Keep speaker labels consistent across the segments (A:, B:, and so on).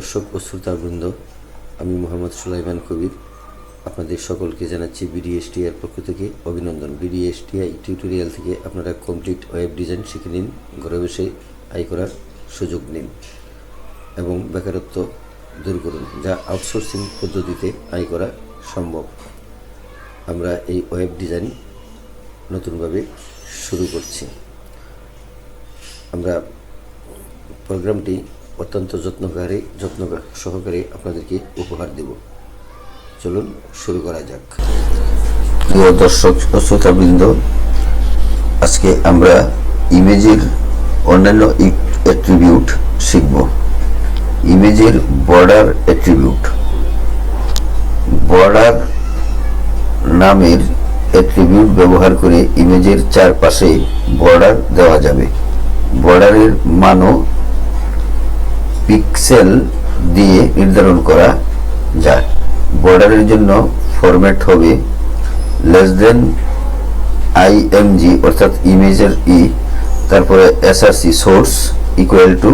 A: দর্শক ও শ্রোতাবৃন্দ, আমি মোহাম্মদ সুলাইমান কবির আপনাদের সকলকে জানাচ্ছি বিডিএসটিআই পক্ষ থেকে অভিনন্দন। বিডিএসটিআই টিউটোরিয়াল থেকে আপনারা কমপ্লিট ওয়েব ডিজাইন শিখে নিন, ঘরে বসে আয় করার সুযোগ নিন এবং বেকারত্ব দূর করুন, যা আউটসোর্সিং পদ্ধতিতে আয় করা সম্ভব। আমরা এই ওয়েব ডিজাইন নতুনভাবে শুরু করছি। আমরা প্রোগ্রামটি অত্যন্ত যত্ন সহকারে আপনাদেরকে উপহার দেব। চলুন শুরু করা যাক। প্রিয় দর্শক ও শ্রোতাবৃন্দ, আজকে আমরা ইমেজের অন্যান্য অ্যাট্রিবিউট শিখব। ইমেজের বর্ডার অ্যাট্রিবিউট। বর্ডার নামের অ্যাট্রিবিউট ব্যবহার করে ইমেজের চারপাশে বর্ডার দেওয়া যাবে। বর্ডারের মানও পিক্সেল দিয়ে নির্ধারণ করা যায়। বর্ডারের জন্য ফরম্যাট হবে লেস দেন অর্থাৎ ইমেজের তারপরে এসআরসি সোর্স ইকুয়াল টু,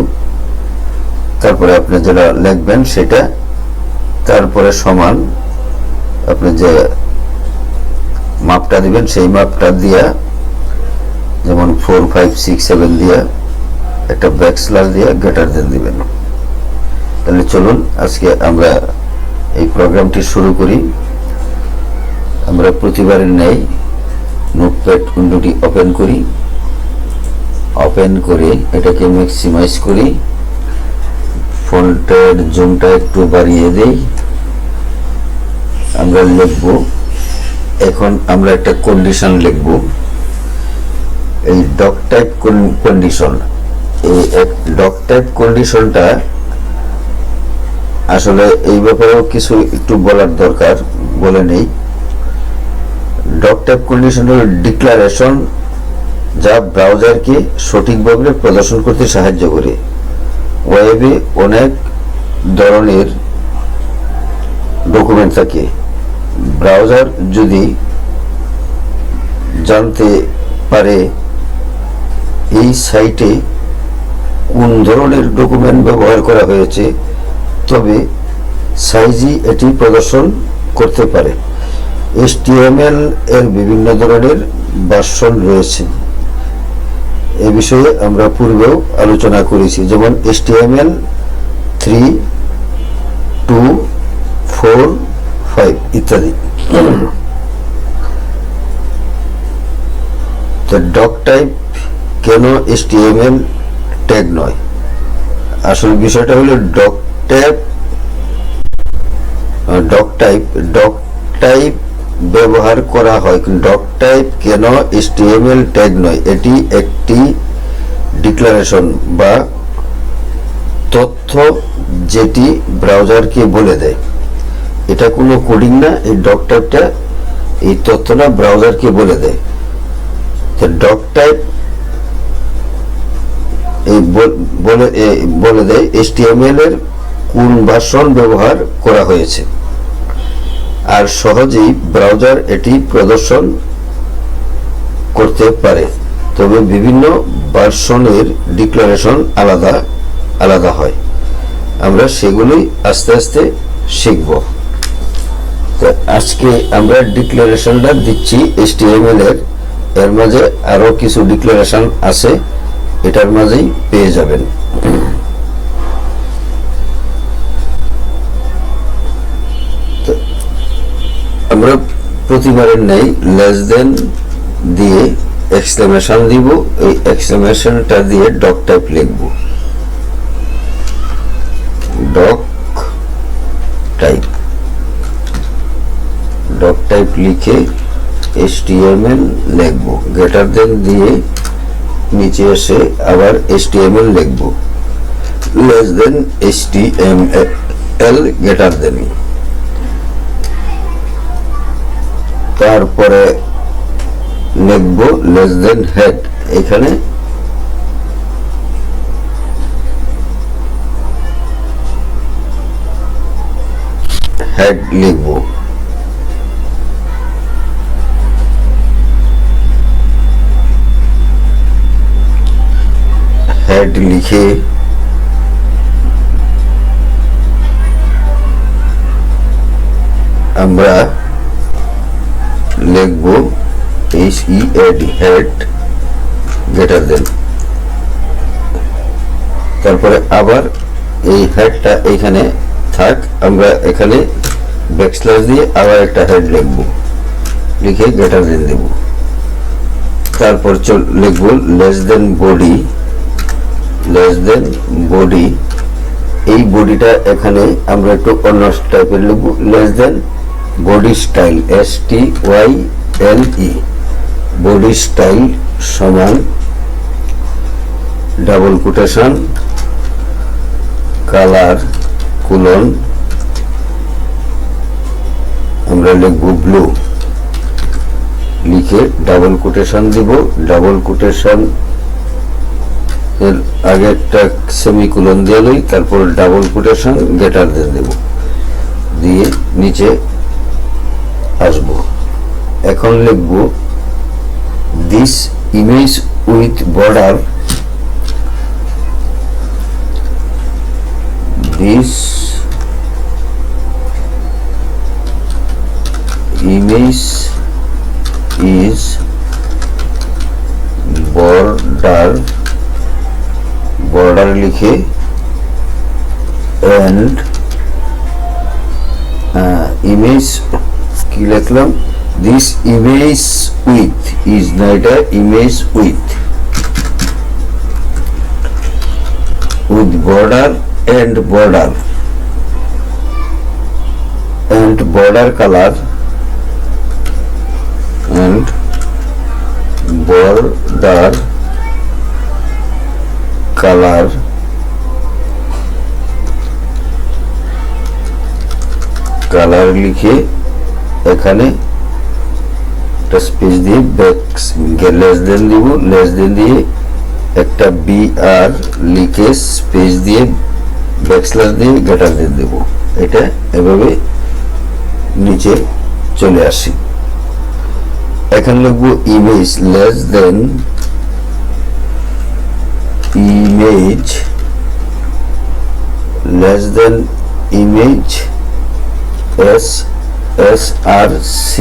A: তারপরে আপনি যেটা লিখবেন সেটা, তারপরে সমান আপনি যে মাপটা দিবেন সেই মাপটা দিয়া, যেমন 4 5 6 7 দিয়া একটা ব্যাকস্ল্যাশ দিয়া গ্রেটার দেন দিবেন। তাহলে চলুন আজকে আমরা এই প্রোগ্রামটি শুরু করি। আমরা প্রতিবারের ন্যায় নোটপ্যাড উইন্ডোটি ওপেন করি। ওপেন করে এটাকে ম্যাক্সিমাইজ করি, ফন্টের জুমটা একটু বাড়িয়ে দেই। আমরা লিখব, এখন আমরা একটা কন্ডিশন লিখব, এই ডক টাইপ কন্ডিশন। এই ডক টাইপ কন্ডিশনটা আসলে এই ব্যাপারেও কিছু একটু বলার দরকার, বলে নেই। ডক টাইপ কন্ডিশন হল ডিক্লারেশন, যা ব্রাউজারকে সঠিকভাবে প্রদর্শন করতে সাহায্য করে। ওয়েবে অনেক ধরনের ডকুমেন্ট থাকে। ব্রাউজার যদি জানতে পারে এই সাইটে কোন ধরনের ডকুমেন্ট ব্যবহার করা হয়েছে, তবে সাইজই এটি প্রদর্শন করতে পারে। HTML এর বিভিন্ন ধরনের ভার্সন রয়েছে, এ বিষয়ে আমরা পূর্বেও আলোচনা করেছি, যেমন HTML 3, 2, 4, 5 ইত্যাদি। তো ডক টাইপ কেন HTML ট্যাগ নয়? আসল বিষয়টা হলো ডক টাইপ ব্যবহার করা হয়। ডক টাইপ কেন HTML ট্যাগ নয়? এটি একটি ডিক্লারেশন বা তথ্য যেটি ব্রাউজারকে বলে দেয়। এটা কোনো কোডিং না, এই ডক টাইপটা এই তথ্যটা ব্রাউজারকে বলে দেয়। তো ডক টাইপ বলে দেয় HTML এর কোন ভার্সন ব্যবহার করা হয়েছে, আর সহজেই ব্রাউজার এটি প্রদর্শন করতে পারে। তবে বিভিন্ন ভার্সনের ডিক্লারেশন আলাদা আলাদা হয়। আমরা সেগুলোই আস্তে আস্তে শিখব। তো আজকে আমরা ডিক্লারেশনটা দিচ্ছি HTML এর মাঝে আরো কিছু ডিক্লারেশন আছে, এটার মাঝেই পেয়ে যাবেন। আমরা প্রতিবারের ন্যায় লেস দেন দিয়ে এক্সক্লেমেশন দিব। এই এক্সক্লেমেশনটা দিয়ে ডক টাইপ লিখব। ডক টাইপ লিখে HTML লিখব। গ্রেটার দেন দিয়ে নিচে এসে আবার HTML লিখব। Less than HTML greater than, তারপরে লিখব লেস দেন হেড। এখানে হেড লিখব। হেড লিখে আমরা লিখব HEAD হেড গ্রেটার দেন, তারপরে আবার এই হেডটা এইখানে থাক, আমরা এখানে ব্যাকস্ল্যাশ দিয়ে আবার একটা হেড লিখব, লিখে গ্রেটার দেন দেব। তারপর লিখব less than body, less than body. এই বডিটা এখানে আমরা একটু অন্য টাইপের লিখব, less than body style, STYLE, body style সমান ডাবল কোটেশন কালার কোলন আমরা লিখব ব্লু, লিখে ডাবল কোটেশন দিব, ডাবল কোটেশন এর আগে একটা সেমিকোলন দিয়ে লই, তারপর ডাবল কোটেশন গ্রেটার দেন দেব, দিয়ে নিচে আসব। এখন লিখব this image with border, this image is border লিখে and image কি লিখলাম, this image with is not a image with border and border color and border color লিখে এখানে একটা স্পেস দিয়ে লেস দেন দিব, লেস দেন দিয়ে একটা BR লিখে স্পেস দিয়ে ব্যাকস্ল্যাশ দিয়ে গ্রেটার দেন দেব। এটা এভাবে নিচে চলে আসি। এখন লিখব image less than image, less than image SRC।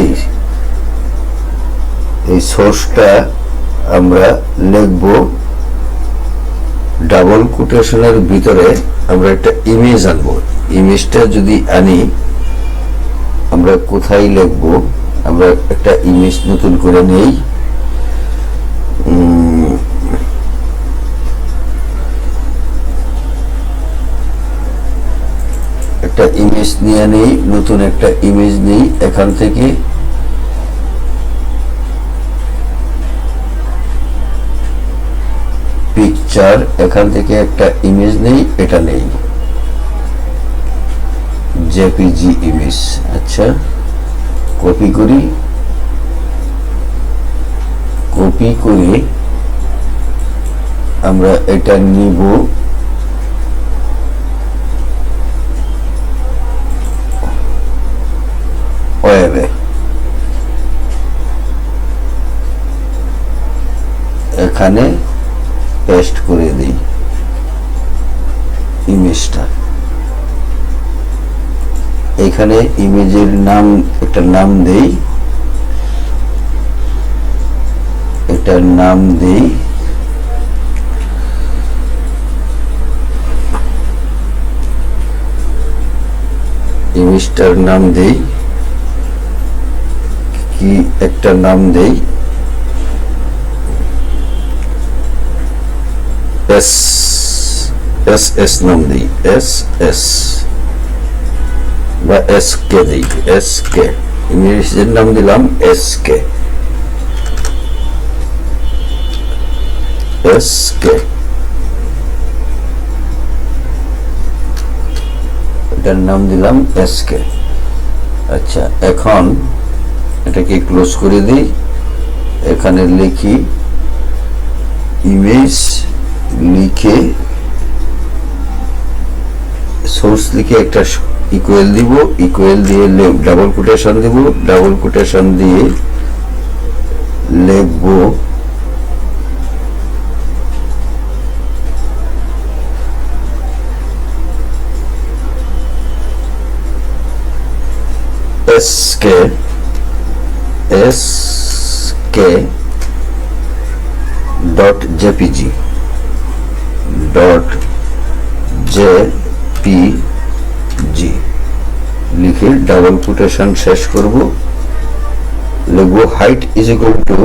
A: এই সোর্সটা আমরা লিখব ডাবল কোটেশনের ভিতরে, আমরা একটা ইমেজ আনবো। ইমেজটা যদি আনি আমরা কোথায় লিখব, আমরা একটা ইমেজ নতুন করে নেই, একটা ইমেজ নিয়ে নেই, নতুন একটা ইমেজ নেই, এখান থেকে পিকচার, এখান থেকে একটা ইমেজ নেই, এটা নেই JPG ইমেজ। আচ্ছা কপি করি, কপি করে আমরা এটা নিব ওয়েবে, এখানে পেস্ট করে দিই ইমেজটা। এখানে ইমেজের নাম একটা নাম দেই, এটার নাম দেই ইমেজটার নাম দেই কি, একটা নাম দেই SS নাম দেই, SS বা SK দেই, SK ইমেজের নাম দিলাম SK, এটার নাম দিলাম SK। আচ্ছা এখন এটাকে ক্লোজ করে দিই, এখানে লিখি ইমেজ, লিখে সোর্স লিখে একটা ইকুয়াল দিব, ইকুয়াল দিয়ে ডাবল কোটেশন দিব, ডাবল কোটেশন দিয়ে লিখব sk ডট জেপিজি লিখে ডাবল কোটেশন শেষ করব। লিখব হাইট ইজ ইকুয়াল টু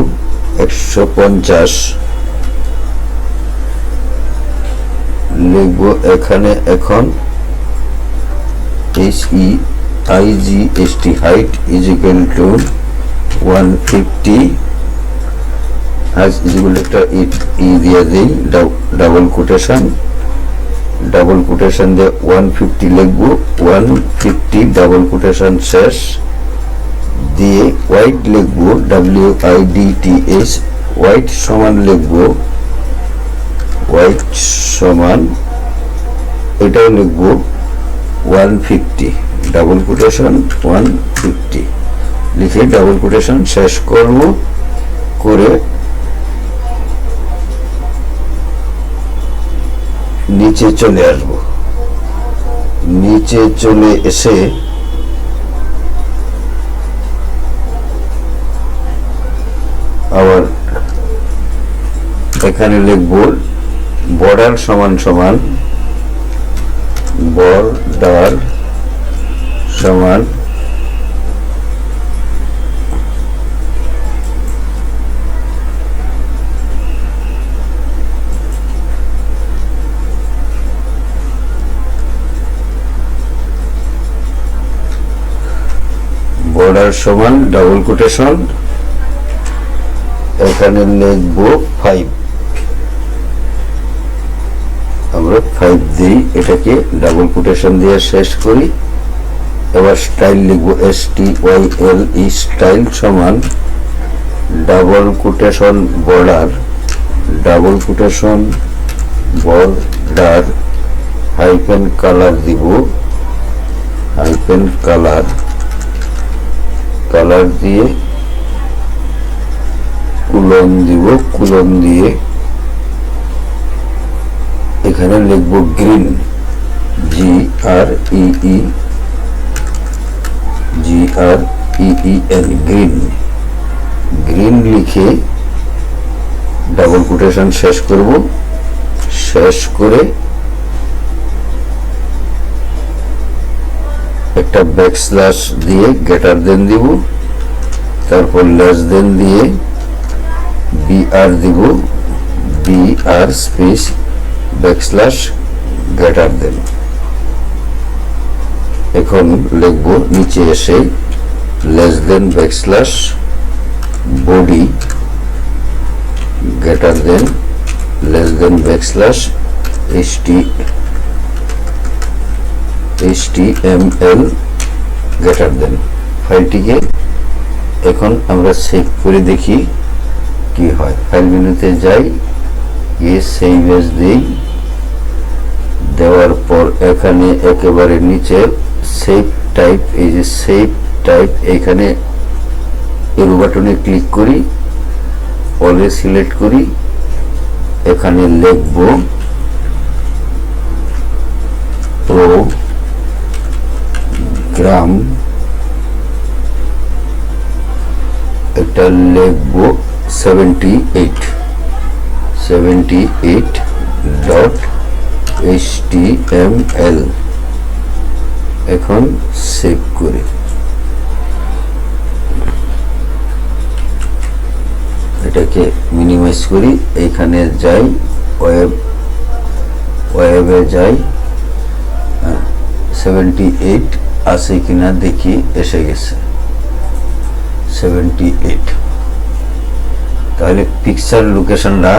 A: 150। লিখব এখানে এখন HEIGST height is equal to 150 height is equal to একটা দিয়ে দিই ডাবল কোটেশন দিয়ে 150 লিখব। 150 ডাবল কোটেশন শেষ দিয়ে ওয়াইড লিখব WIDTH ওয়াইড সমান লিখব ওয়াইড সমান এটাও লিখব 150 ডাবল কোটেশন 150 লিখে ডাবল কোটেশন শেষ করব। করে নিচে চলে আসব। নিচে চলে এসে আবার এখানে লিখব বর্ডার সমান বর্ডার সমান ডাবল কোটেশন এখানে লিখব 5। আমরা 5 দিই, এটাকে ডাবল কোটেশন দিয়ে শেষ করি। এবার স্টাইল লিখব STYLE স্টাইল সমান double quotation border hyphen colour দিব কালার দিয়ে কুলন দিয়ে এখানে লিখব গ্রিন GREEN গ্রিন লিখে ডাবল কোটেশন শেষ করব। শেষ করে একটা ব্যাকস্ল্যাশ দিয়ে গ্রেটার দেন দিব, তারপর লেস দেন দিয়ে BR দিব, BR space backslash greater than. এখন লিখব নিচে এসে less than backslash body greater than less than backslash HTML greater than. ফাইলটিকে এখন আমরা সেভ করে দেখি কি হয়। ফাইল মেনুতে যাই, সেভ এজ দেই, দেওয়ার পর এখানে একেবারে নিচে সেভ টাইপ, এই যে সেভ টাইপ এখানে এরো বাটনে ক্লিক করি, অলে সিলেক্ট করি, এখানে লিখব প্রোগ্রাম, এটা লিখব 78.html। এখন সেভ করি। এটাকে মিনিমাইজ করি, এইখানে যাই, ওয়েবে যাই, 78 আছে কিনা দেখি, এসে গেছে 78। তাহলে পিকচার লোকেশনটা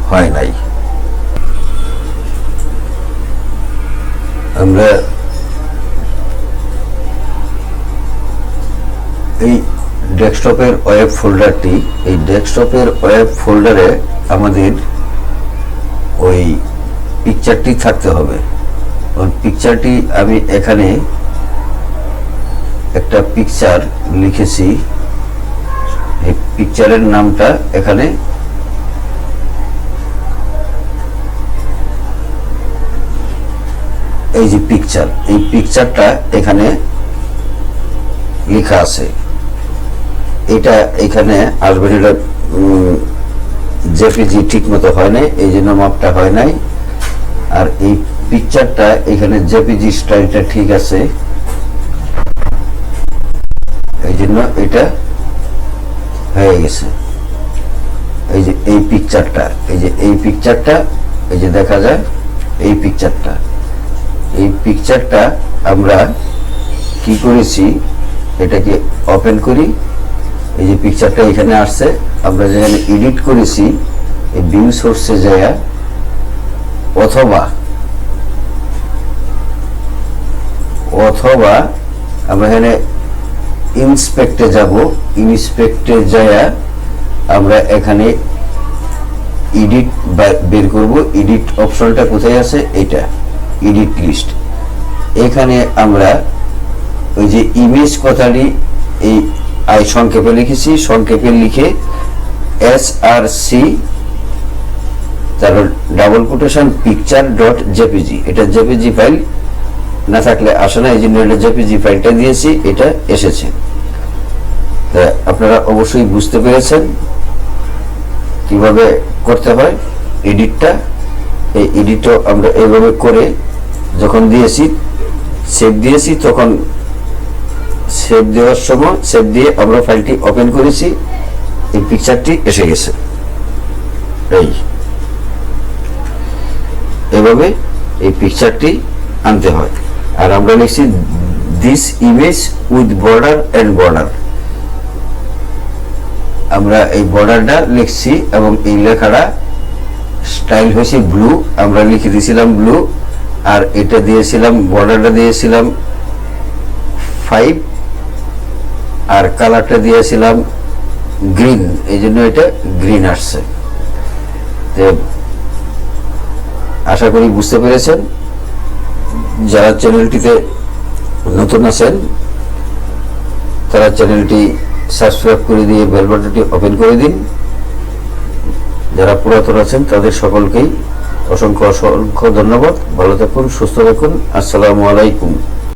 A: হয় নাই। আমরা এই ডেস্কটপের ওয়েব ফোল্ডারটি, এই ডেস্কটপের ওয়েব ফোল্ডারে আমাদের ওই পিকচারটি থাকতে হবে। ওই পিকচারটি আমি এখানে একটা পিকচার লিখেছি, এই পিকচারের নামটা এখানে এই যে পিকচার, এই পিকচারটা এখানে লেখা আছে, এটা এখানে আসবে না। এটা জেপিজি ঠিক মতো হয় নাই, এই জন্য মাপটা হয় নাই। আর এই পিকচারটা এখানে জেপিজি স্টাইলটা ঠিক আছে, এই জন্য এটা হয়ে গেছে। এই যে এই পিকচারটা, এই যে এই পিকচারটা, এই যে দেখা যায় এই পিকচারটা, এই পিকচারটা আমরা কি করেছি, এটাকে ওপেন করি। এই যে পিকচারটা এখানে আসছে, আমরা যেখানে এডিট করেছি এই ভিউ সোর্সে যায়, অথবা আমরা এখানে ইন্সপেক্টে যাব। ইন্সপেক্টে যায় আমরা এখানে এডিট বের করব। এডিট অপশনটা কোথায় আছে, এটা এডিট লিস্ট। এখানে আমরা ওই যে ইমেজ কথাটি এই সংক্ষেপে লিখেছি, সংক্ষেপে লিখে SRC তারপর double quotation picture dot JPG, এটা জেপিজি ফাইল না থাকলে আসে না, এই জন্য এটা জেপিজি ফাইলটা দিয়েছি, এটা এসেছে। আপনারা অবশ্যই বুঝতে পেরেছেন কিভাবে করতে হয় এডিটটা। এই এডিটও আমরা এইভাবে করে যখন দিয়েছি, সেভ দিয়েছি, তখন সেভ দেওয়ার সময় সেভ দিয়ে আমরা ফাইলটি ওপেন করেছি, এই পিকচারটি এসে গেছে। এইভাবে এই পিকচারটি আনতে হয়। আর আমরা লিখছি this image with border and border, আমরা এই বর্ডারটা লিখছি এবং এই লেখাটা স্টাইল হয়েছে ব্লু, আমরা লিখে দিয়েছিলাম ব্লু। আর এটা দিয়েছিলাম, বর্ডারটা দিয়েছিলাম 5 আর কালারটা দিয়েছিলাম গ্রিন, এই জন্য এটা গ্রিন আসছে। আশা করি বুঝতে পেরেছেন। যারা চ্যানেলটিতে নতুন আছেন তারা চ্যানেলটি সাবস্ক্রাইব করে দিয়ে বেল বাটনটি ওপেন করে দিন। যারা পুরাতন আছেন তাদের সকলকেই অসংখ্য অসংখ্য ধন্যবাদ। ভালো থাকুন, সুস্থ থাকুন। আসসালামু আলাইকুম।